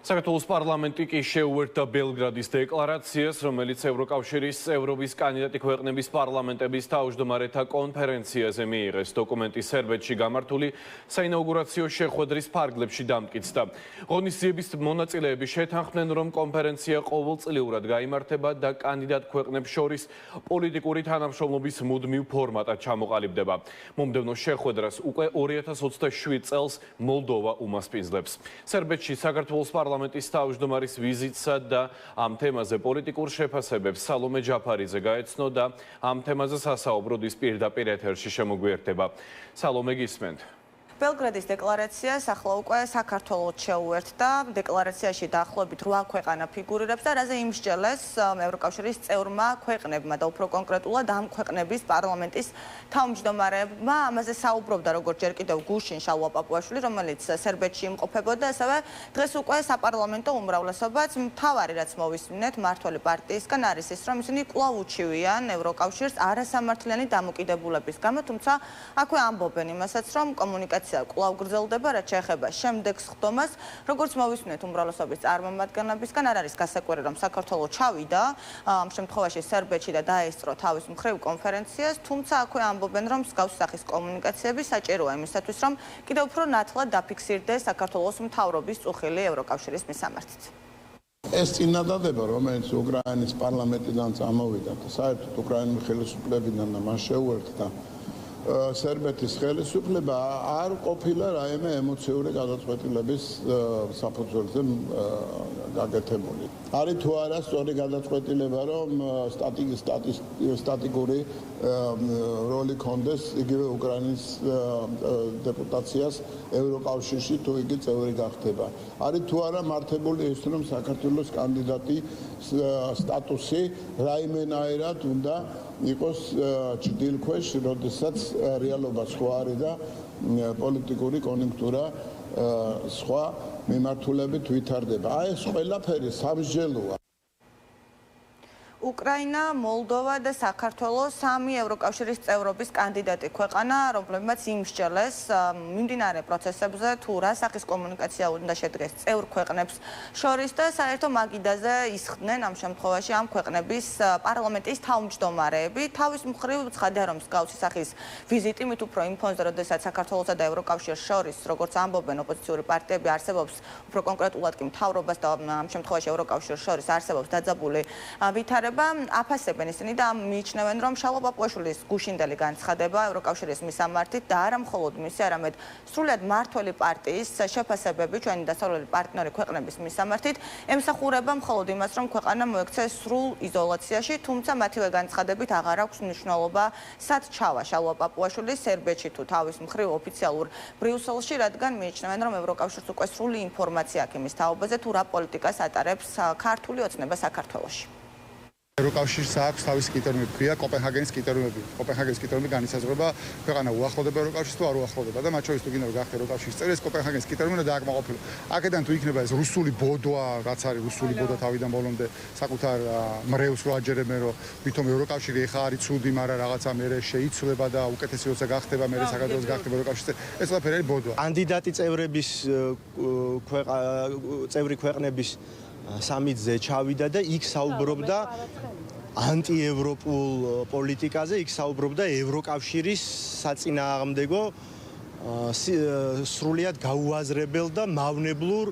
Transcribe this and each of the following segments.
საქართველოს პარლამენტი კი შეუერთდა ბელგრადის დეკლარაციას, რომელიც ევროკავშირის წევრობის კანდიდატი ქვეყნების პარლამენტების თავმჯდომარეთა კონფერენციაზე მიიღეს. დოკუმენტი სერბეთში გამართული საინაუგურაციო შეხვედრის ფარგლებში დამტკიცდა. ღონისძიების მონაწილეები შეთანხმდნენ, რომ კონფერენცია ყოველწლიურად გაიმართება და კანდიდატ ქვეყნებს შორის პოლიტიკური თანამშრომლობის მუდმივ ფორმატად ჩამოყალიბდება. მომდევნო შეხვედრას უკვე 2027 წელს მოლდოვა უმასპინძლებს. სერბეთში საქართველოს პარლამენტის თავმჯდომარის ვიზიტსა და ამ თემაზე პოლიტიკურ შეფასებებს სალომე ჯაფარიძე გაეცნო და ამ თემაზე სასაუბროდ ის პირდაპირ ეთერში შემოგვიერთდება. სალომე, გისმენთ. ბელგრადის დეკლარაციას ახლა უკვე საქართველოს შეუერთდა. დეკლარაციაში დაახლოებით 8 ქვეყანა ფიგურირებს და რაზე იმსჯელეს ევროკავშირის წევრმა ქვეყნებმა და უფრო კონკრეტულად ამ ქვეყნების პარლამენტის თავმჯდომარეებმა. ამაზე საუბრობდა როგორც ჯერ კიდევ გუშინ შალვა პაპუაშვილი, რომელიც სერბეთში იმყოფებოდა, ასევე დღეს უკვე საპარლამენტო უმრავლესობაც. მთავარი რაც მოვისმინეთ მმართველი პარტიისგან არის ის, რომ ისინი კვლავ უჩივიან ევროკავშირს არასამართლიანი დამოკიდებულების გამო, თუმცა აქვე ამბობენ იმასაც, რომ კომუნიკაცია კვლავ გრძელდება, რაც შეეხება შემდეგ სხდომას. როგორც მოვისმინეთ უმრავლესობის წარმომადგენლებისგან, არ არის გასაკვირი, რომ საქართველოს ჩავიდა ამ შემთხვევაში სერბეთში და დაესწრო თავის მხრივ კონფერენციას, თუმცა აქვე ამბობენ, რომ მსგავსი სახის კომუნიკაციები საჭიროა იმისათვის, რომ კიდევ უფრო ნათლად დაფიქსირდეს საქართველოს მთავრობის წუხილი ევროკავშირის მისამართით. ეს წინადადება, რომელიც უკრაინის პარლამენტიდან წამოვიდა და საერთოდ უკრაინის ხელისუფლებიდან და მას შეუერთდა სერბეთის ხელისუფლება არ ყოფილა რაიმე ემოციური გადაწყვეტილების საფუძველზე გაკეთებული. არის თუ არა სწორი გადაწყვეტილება, რომ სტატიკური როლი ქონდეს იგივე უკრაინის დეპუტაციას ევროკავშირში თუ იგი წევრი გახდება. არის თუ არა მართებული ის, რომ საქართველოს კანდიდატი სტატუსი რაიმენაირად უნდა იყოს ჭდილქვეშ, როდესაც რეალობა სხვა არის და პოლიტიკური კონიუნქტურა სხვა მიმართულებით ვითარდება. აი ეს ყველაფერი სამსჯელოა. უკრაინა, მოლდოვა და საქართველოს სამი ევროკავშირის წევრობის კანდიდატი ქვეყანა, რომლებმაც იმსჯელეს მიმდინარე პროცესებზე, თუ რა სახის კომუნიკაცია უნდა შედგეს წევრ ქვეყნებს შორის და საერთო მაგიდაზე ისხდნენ ამ შემთხვევაში ამ ქვეყნების პარლამენტის თავმჯდომარეები. თავის მხრივ ცხადია, რომ მსგავსი სახის ვიზიტი მით უფრო იმ ფონზე, როდესაც საქართველოსა და ევროკავშირს შორის, როგორც ამბობენ ოპოზიციური პარტიები, არსებობს უფრო კონკრეტულად კი მთავრობას და ამ შემთხვევაში ევროკავშირს შორის არსებობს დაძაბული ვითარება. აფასებენ ისინი და მიიჩნევენ, რომ შალვა პაპუაშვილის გუშინდელი განცხადება ევროკავშირის მისამართით და არა მხოლოდ მისი, არამედ სრულად მმართველი პარტიის შეფასებები ჩვენი დასავლელი პარტნიორი ქვეყნების მისამართით ემსახურება მხოლოდ იმას, რომ ქვეყანა მოექცეს სრულ იზოლაციაში, თუმცა მათივე განცხადებით აღარ აქვს მნიშვნელობა სად ჩავა შალვა პაპუაშვილი სერბეთში თუ თავის მხრივ ოფიციალურ ბრიუსელში, რადგან მიიჩნევენ, რომ ევროკავშირს უკვე სრული ინფორმაცია აქვს იმის თაობაზე, თუ რა პოლიტიკას ატარებს ქართული ოცნება საქართველოში. ევროკავშირს აქვს თავისი კრიტერიუმები, ქვია კოპენჰაგენის კრიტერიუმები. კოპენჰაგენის კრიტერიუმები განისაზღვრება ქვეყანა უახლოვდება ევროკავშირს თუ არ უახლოვდება და მათ შორის თუ გინდა რომ გახდე ევროკავშირის წევრი, ეს კოპენჰაგენის კრიტერიუმი უნდა დააკმაყოფილო. აქედან თუ იქნება ეს რუსული ბოდვა, რაც არის რუსული ბოდა თავიდან ბოლომდე საკუთარ მრევლს რო აჯერებენ, რომ ვითომ ევროკავშირი ეხა არის ცუდი, მაგრამ რაღაცა მერე შეიცვლება და უკეთესი როცა გახდება, მერე საქართველოს გახდება ევროკავშირზე. ეს ყველაფერი არის ბოდვა. კანდიდატი წევრების წევრი ქვეყნების სამიტზე ჩავიდა და იქ საუბრობდა ანტიევროპულ პოლიტიკაზე, იქ საუბრობდა ევროკავშირის საწინააღმდეგო სრულიად გაუაზრებელ და მავნებლურ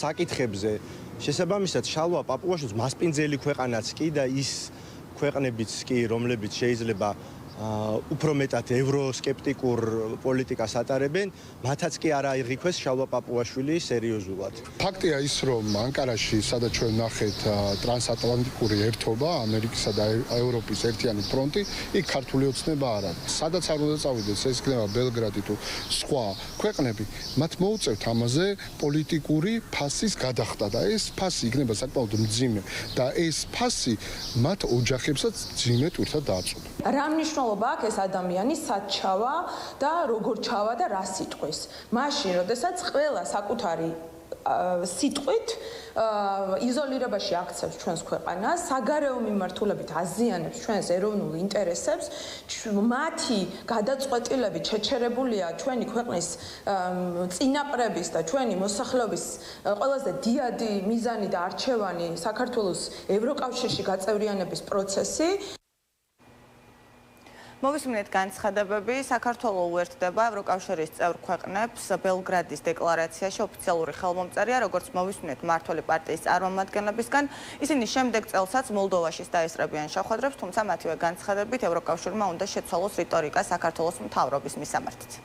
საკითხებზე. შესაბამისად, შალვა პაპუაშვილს მასპინძელი ქვეყანაც კი და ის ქვეყნებიც კი, რომლებიც შეიძლება უფრო მეტად ევროსკეპტიკურ პოლიტიკას ატარებენ, მათაც კი არ აიღიქვეს შალვა პაპუაშვილი სერიოზულად. ფაქტია ის, რომ ანკარაში, სადაც ჩვენ ნახეთ ტრანსატლანტიკური ერთობა, ამერიკისა და ევროპის ერთიანი ფრონტი, იქ ქართული ოცნება არ არის. სადაც არ უნდა წავიდეს, ეს იქნება ბელგრადი თუ სხვა ქვეყნები, მათ მოუწევთ ამაზე პოლიტიკური ფასის გადახდა და ეს ფასი იქნება საკმაოდ მძიმე და ეს ფასი მათ ოჯახებსაც მძიმედ ურთად დააწუდა. რა მნიშვნელობა აქვს ეს ადამიანი სად ჩავა და როგორ ჩავა და რა სიტყვის. მაშინ, როდესაც ყველა საკუთარი სიტყვით იზოლირებაში აქცევს ჩვენს ქვეყანას, საგარეო მიმართულებით აზიანებს ჩვენს ეროვნულ ინტერესებს, მათი გადაწყვეტილებით შეჩერებულია ჩვენი ქვეყნის წინაპრების და ჩვენი მოსახლეობის ყველაზე დიდი მიზანი და არჩევანი საქართველოს ევროკავშირში გაწევრიანების პროცესი. მოვისმინეთ განცხადებები, საქართველო უერთდება ევროკავშირის წევრ ქვეყნებს ბელგრადის დეკლარაციაში ოფიციალური ხელმომწერია, როგორც მოვისმინეთ მმართველი პარტიის წარმომადგენლებისგან. ისინი შემდეგ წელსაც მოლდოვაშიც დაესწრებიან შეხვედრებს, თუმცა მათივე განცხადებით ევროკავშირმა უნდა შეცვალოს რიტორიკა საქართველოს მთავრობის მისამართით.